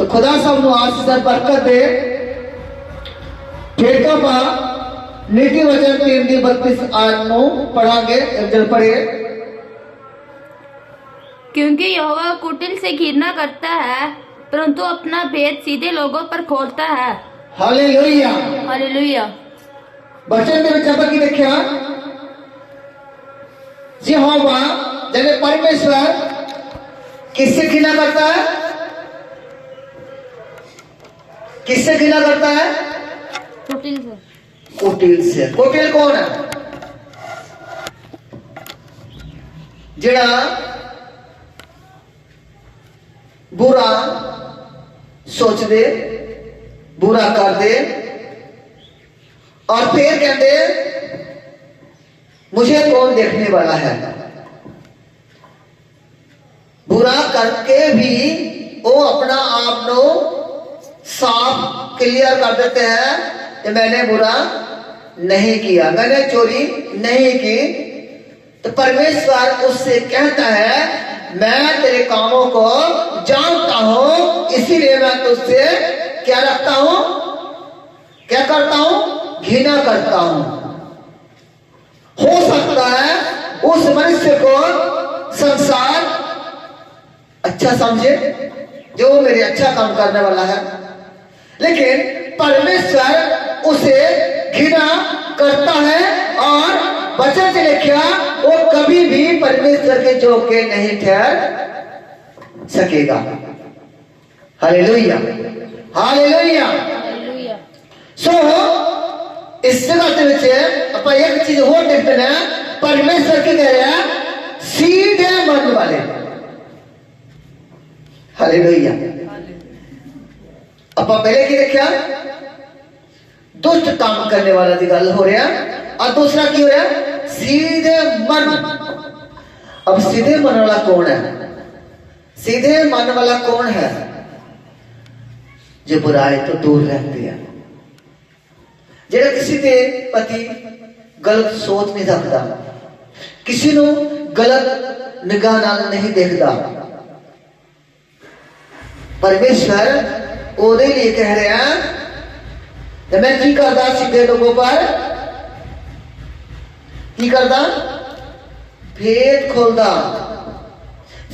तो खुदा सब आशीष बरकत दे। फिर का पा नीति वचन 3:32 पढ़ांगे, एक जन पढ़े। क्योंकि यहोवा कुटिल से घृणा करता है, परंतु अपना भेद सीधे लोगों पर खोलता है। Hallelujah hallelujah. वचन के विचार की देखिया यहोवा जब परमेश्वर किससे घृणा करता है? किससे घृणा करता है? कुटिल से। कुटिल से। कुटिल कौन है? जिड़ा बुरा सोच दे, बुरा कर दे और फिर कहते मुझे कौन देखने वाला है। बुरा करके भी वो अपना आप को साफ क्लियर कर देते हैं कि मैंने बुरा नहीं किया, मैंने चोरी नहीं की। तो परमेश्वर उससे कहता है मैं तेरे कामों को जानता हूं, इसीलिए मैं तुझसे क्या रखता हूं, क्या करता हूं, घृणा करता हूं। हो सकता है उस मनुष्य को संसार अच्छा समझे, जो मेरे अच्छा काम करने वाला है, लेकिन परमेश्वर उसे घृणा करता है और वचन से लिखा वो कभी भी परमेश्वर के जोगे नहीं ठहर सकेगा। Hallelujah hallelujah. सो इस जगह के विच अपन एक चीज और देखते हैं, परमेश्वर की कह रहे हैं सीधे मन वाले। हालेलुया। अपन पहले की देखा दुष्ट काम करने वाला की गल हो रहा, और दूसरा की हो रहा सीधे मन। अब सीधे मन वाला कौन है? सीधे मन वाला कौन है? जो बुराई तो दूर रहती है, जेड़ा किसी के प्रति गलत सोच नहीं रखता, किसी को गलत निगाह नाल नहीं देखता। परमेश्वर ओदे लिए कह रहे हैं मैं की करता सीधे लोगों पर, की करता भेद खोलता।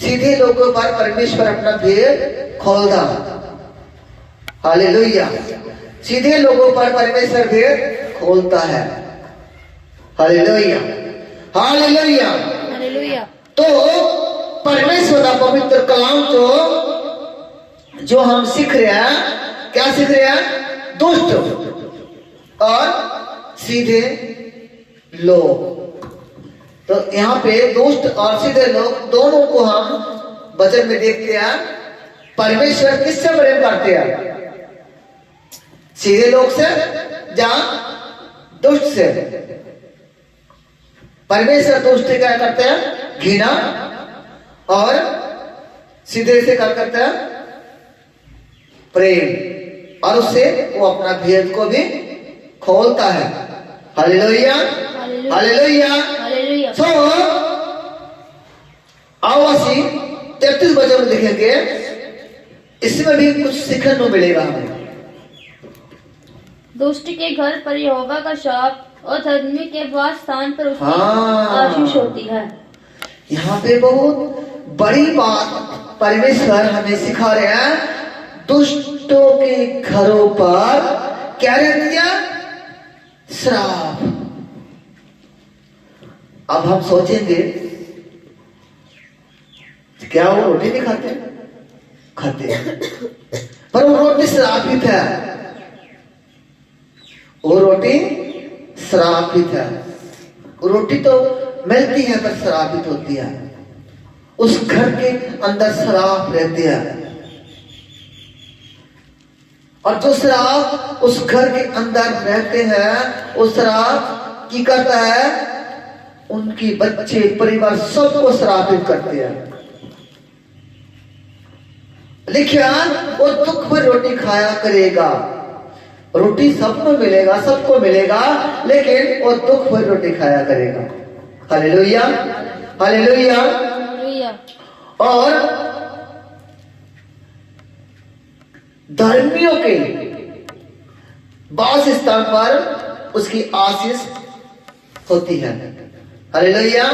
सीधे लोगों पर परमेश्वर अपना भेद खोलता। हालेलुया। सीधे लोगों पर परमेश्वर भेद खोलता है। Hallelujah hallelujah hallelujah. तो परमेश्वर का पवित्र कलाम जो हम सीख रहे हैं, क्या सीख रहे हैं? दुष्ट और सीधे लोग। तो यहाँ पे दुष्ट और सीधे लोग दोनों को हम वचन में देखते हैं। परमेश्वर किससे प्रेम करते हैं? सीधे लोग से या दुष्ट से? परमेश्वर दुष्ट से क्या करते हैं? घृणा। और सीधे से क्या करते हैं? प्रेम। और उससे वो अपना भेद को भी खोलता है। Hallelujah hallelujah hallelujah. सो आओ असी 33 वचन में देखेंगे, इसमें भी कुछ सीखने को मिलेगा हमें। दुष्ट के घर पर यहोवा का शाप और धर्मी के वास स्थान पर उसकी आशीष होती है। यहाँ पे बहुत बड़ी बात परमेश्वर हमें सिखा रहे हैं। दुष्टों के घरों पर क्या रहती है? श्राप। अब हम सोचेंगे क्या वो रोटी नहीं खाते? खाते, पर वो रोटी श्रापित है। वो रोटी श्रापित है। रोटी तो मिलती है पर श्रापित होती है। उस घर के अंदर श्राप रहती है, और जो श्राप उस घर के अंदर रहते हैं, उस श्राप की करता है उनकी बच्चे परिवार सबको श्रापित करते हैं। लिखिया वो दुख में रोटी खाया करेगा। रोटी सबको मिलेगा, सबको मिलेगा, लेकिन वो दुख में रोटी खाया करेगा। Hallelujah hallelujah. और धर्मियों के वास स्थान पर उसकी आशीष होती है। हालेलुया।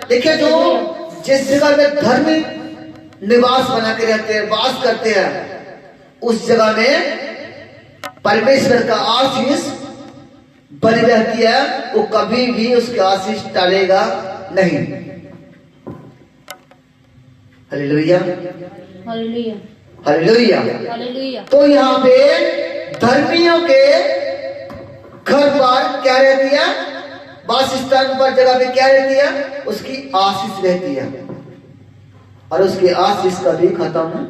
देखिए, जो जिस जगह में धर्मी निवास बना के रहते हैं, वास करते हैं, उस जगह में परमेश्वर का आशीष बनी रहती है। वो कभी भी उसकी आशीष टालेगा नहीं। Hallelujah, hallelujah, hallelujah. हालेलुया। तो यहाँ पे धर्मियों के घर पर क्या रहती है? वास स्थान पर जगह पे क्या रहती है? उसकी आशीष रहती है, और उसकी आशीष कभी खत्म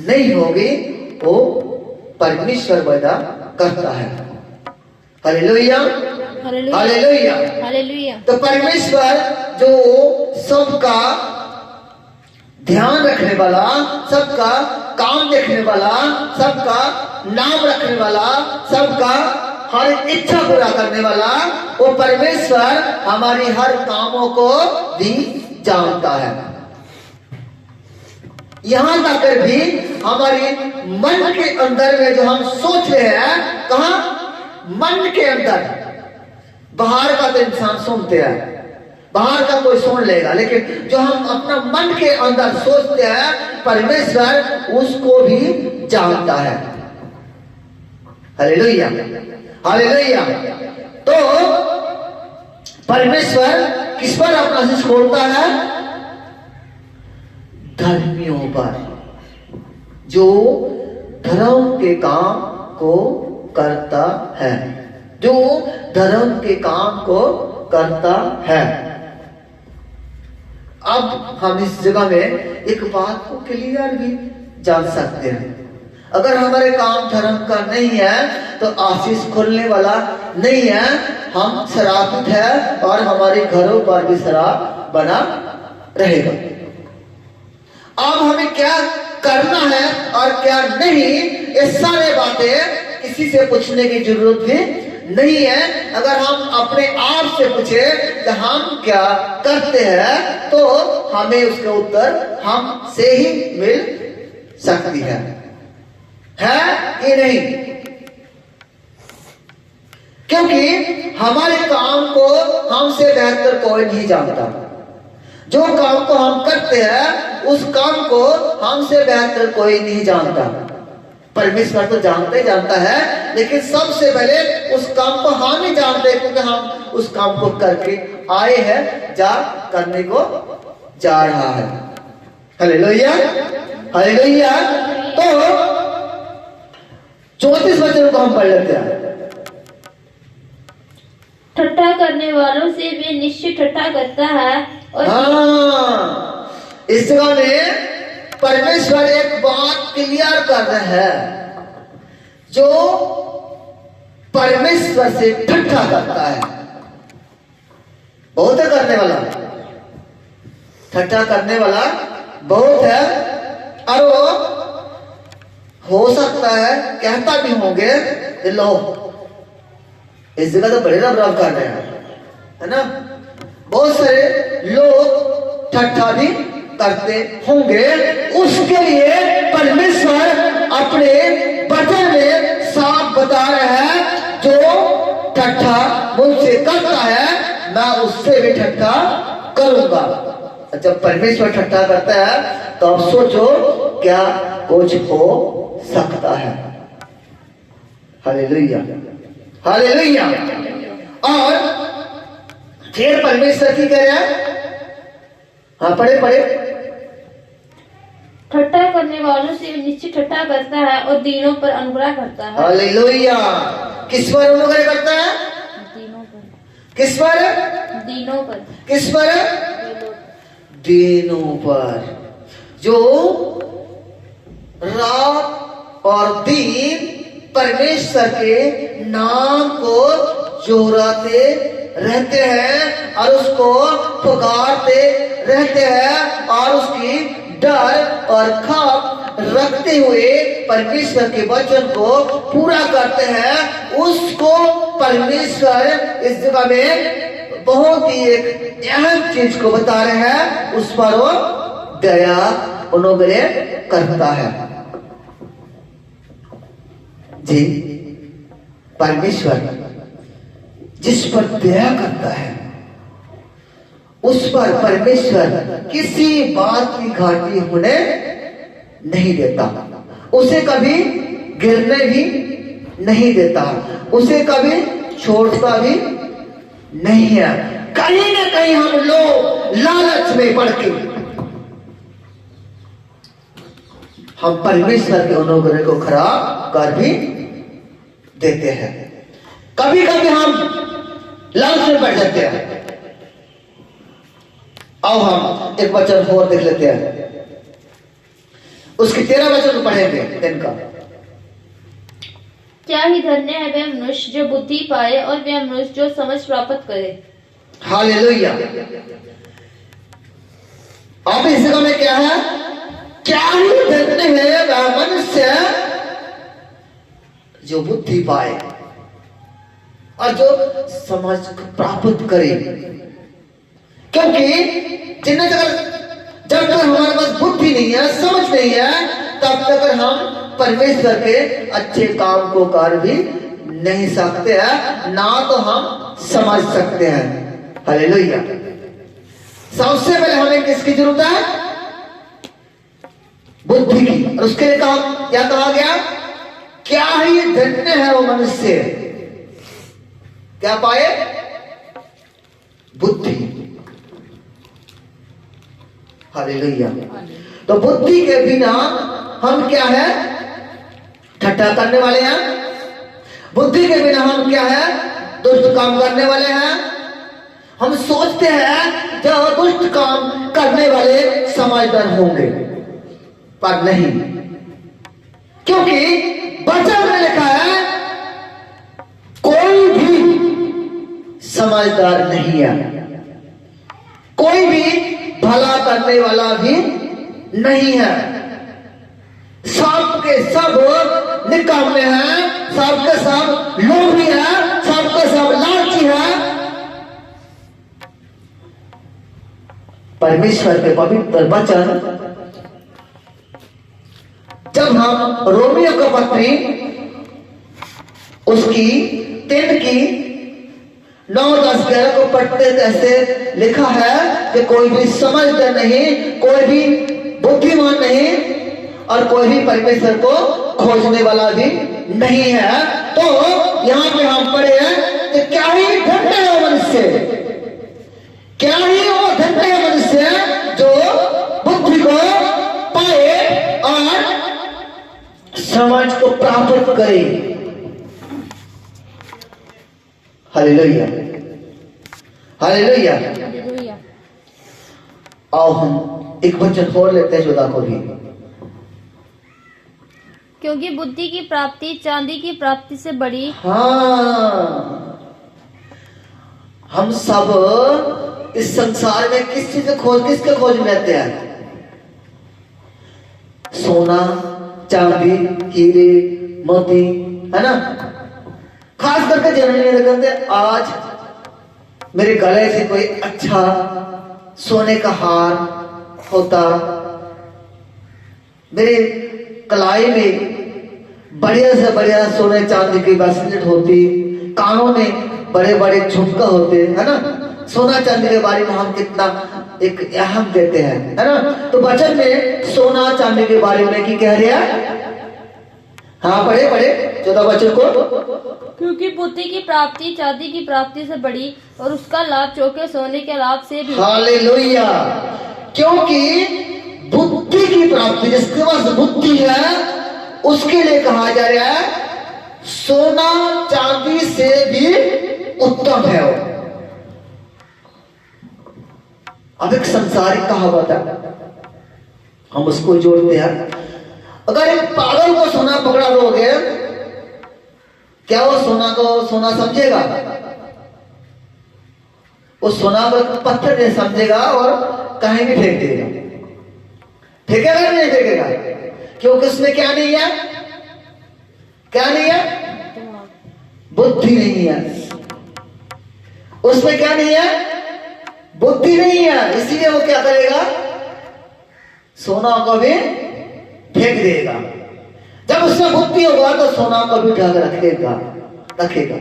नहीं होगी। वो परमेश्वर वादा करता है। Hallelujah, hallelujah, hallelujah. हालेलुया। तो परमेश्वर जो सबका ध्यान रखने वाला, सबका काम देखने वाला, सबका नाम रखने वाला, सबका हर इच्छा पूरा करने वाला, वो परमेश्वर हमारी हर कामों को भी जानता है। यहां तक भी हमारी मन के अंदर में जो हम सोच रहे हैं, कहा? मन के अंदर। बाहर का तो इंसान सुनते हैं, बाहर का कोई सुन लेगा, लेकिन जो हम अपना मन के अंदर सोचते हैं, परमेश्वर उसको भी जानता है। Hallelujah, hallelujah. तो परमेश्वर किस पर अपना आशीष खोलता है? धर्मियों पर, जो धर्म के काम को करता है, जो धर्म के काम को करता है। अब हम इस जगह में एक बात को क्लियर भी जान सकते हैं, अगर हमारे काम धर्म का नहीं है तो आशीष खोलने वाला नहीं है, हम शराबित है और हमारे घरों पर भी शराब बना रहेगा। अब हमें क्या करना है और क्या नहीं, ये सारे बातें किसी से पूछने की जरूरत भी नहीं है। अगर हम अपने आप से पूछे कि हम क्या करते हैं, तो हमें उसका उत्तर हम से ही मिल सकती है कि नहीं? क्योंकि हमारे काम को हमसे बेहतर कोई नहीं जानता। जो काम को हम करते हैं, उस काम को हमसे बेहतर कोई नहीं जानता। परमेश्वर तो जानता ही जानता है, लेकिन सबसे पहले उस काम को हम ही जानते हैं, क्योंकि हम उस काम को करके आए हैं, जा करने को जा रहा है। Hallelujah, hallelujah. तो 34 वचन को हम पढ़ लेते हैं। ठट्ठा करने वालों से वे निश्चय ठट्ठा करता है। और इस जगह में परमेश्वर एक बात क्लियर कर रहे हैं, जो परमेश्वर से ठट्ठा करता है, बहुत है करने वाला, ठट्ठा करने वाला बहुत है। और वो हो सकता है कहता भी होंगे, लो इस जगह तो बड़े रब कर रहे हैं, है ना? बहुत सारे लोग ठट्ठा भी करते होंगे। उसके लिए परमेश्वर अपने वचन में साफ बता रहे हैं, जो ठट्ठा मुझसे करता है, मैं उससे भी ठट्ठा करूंगा। जब परमेश्वर ठट्ठा करता है तो आप सोचो क्या कुछ हो सकता है। Hallelujah, hallelujah. और फिर परमेश्वर की कह रहा है, हाँ पढ़े पढ़े। ठट्ठा करने वालों से निश्चय ठट्ठा करता है और दीनों पर अनुग्रह करता है। हालेलुया। किस पर अनुग्रह करता है? दीनों पर। किस पर? दीनों पर। किस पर? दीनों पर। जो रात और दिन परमेश्वर के नाम को जोराते रहते हैं और उसको पुकारते रहते हैं, और उसकी डर और खौफ रखते हुए परमेश्वर के वचन को पूरा करते हैं, उसको परमेश्वर इस जगह में बहुत ही एक अहम चीज को बता रहे हैं, उस पर वो दया अनुग्रह करता है। जी, परमेश्वर जिस पर दया करता है उस पर परमेश्वर किसी बात की घाटी होने नहीं देता, उसे कभी गिरने भी नहीं देता, उसे कभी छोड़ता भी नहीं है। कहीं ना कहीं हम लोग लालच में पड़ के हम परमेश्वर के अनुग्रह को खराब कर भी देते हैं। कभी कभी हम लालच में पड़ जाते हैं। आओ हम एक वचन और देख लेते हैं, उसके 13 वचन को पढ़ेंगे दिन का। क्या ही धन्य है वह मनुष्य जो बुद्धि पाए और वह मनुष्य जो समझ प्राप्त करे। हालेलुया। अब इस जगह में क्या है? क्या ही धन्य है वह मनुष्य जो बुद्धि पाए और जो समझ प्राप्त करे। क्योंकि जिन्हें जब तक हमारे पास बुद्धि नहीं है, समझ नहीं है, तब तक हम परमेश्वर के अच्छे काम को कर भी नहीं सकते हैं, ना तो हम समझ सकते हैं। हालेलुया। सबसे पहले हमें किसकी जरूरत है? बुद्धि की। और उसके लिए क्या कहा गया? क्या ही धन्य है वो मनुष्य क्या पाए? बुद्धि। हालेलुया। तो बुद्धि के बिना हम क्या है? ठट्ठा करने वाले हैं। बुद्धि के बिना हम क्या है? दुष्ट काम करने वाले हैं। हम सोचते हैं जो दुष्ट काम करने वाले समझदार होंगे, पर नहीं, क्योंकि वचन में लिखा है कोई भी समझदार नहीं है, कोई भी भला करने वाला भी नहीं है। सब के सब निकामे हैं, सब के सब लोभी है, सब के सब लालची है। परमेश्वर के पवित्र वचन जब हम रोमियो का पत्री उसकी 3 की 9, 10, 11 को पढ़ते ऐसे लिखा है कि कोई भी समझदार नहीं, कोई भी बुद्धिमान नहीं और कोई भी परमेश्वर को खोजने वाला भी नहीं है। तो यहाँ पे हम पढ़े हैं कि क्या ही धन्य है मनुष्य, क्या ही वो धन्य है मनुष्य जो बुद्धि को पाए और समझ को प्राप्त करे। Hallelujah, hallelujah. हालेलुया। आओ हम एक वचन और लेते हैं 14 को भी। क्योंकि बुद्धि की प्राप्ति चांदी की प्राप्ति से बड़ी। हाँ, हम सब इस संसार में किस चीज किसके खोज में रहते हैं? सोना, चांदी, हीरे, मोती, है ना। खास करके जनरली करते आज मेरे गले से कोई अच्छा सोने का हार होता, मेरे कलाई में बढ़िया से बढ़िया सोने चांदी की ब्रेसलेट होती, कानों में बड़े बड़े झुमका होते, है ना। सोना चांदी के बारे में हम कितना एक अहम देते हैं, है ना। तो वचन में सोना चांदी के बारे में की कह रहा है? हाँ, पढ़े 14 वचन को। क्योंकि बुद्धि की प्राप्ति चांदी की प्राप्ति से बड़ी और उसका लाभ चौके सोने के लाभ से भी। हालेलुया। क्योंकि बुद्धि की प्राप्ति, जिसके पास बुद्धि है उसके लिए कहा जा रहा है सोना चांदी से भी उत्तम है वो। अब एक संसारिक कहावत है, हम उसको जोड़ते हैं। अगर एक पागल को सोना पकड़ा दोगे, क्या वो सोना को सोना समझेगा? वो सोना को पत्थर नहीं समझेगा और कहीं भी फेंक देगा। फेंकेगा नहीं फेंकेगा? क्योंकि उसमें क्या नहीं है? क्या नहीं है? बुद्धि नहीं है। उसमें क्या नहीं है? बुद्धि नहीं है। इसीलिए वो क्या करेगा? सोना को भी फेंक देगा। जब उसमें बुद्धि होगा तो सोना को भी ढक रखेगा रखेगा।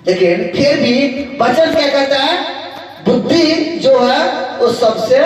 लेकिन फिर भी वचन क्या कहता है, बुद्धि जो है वो सबसे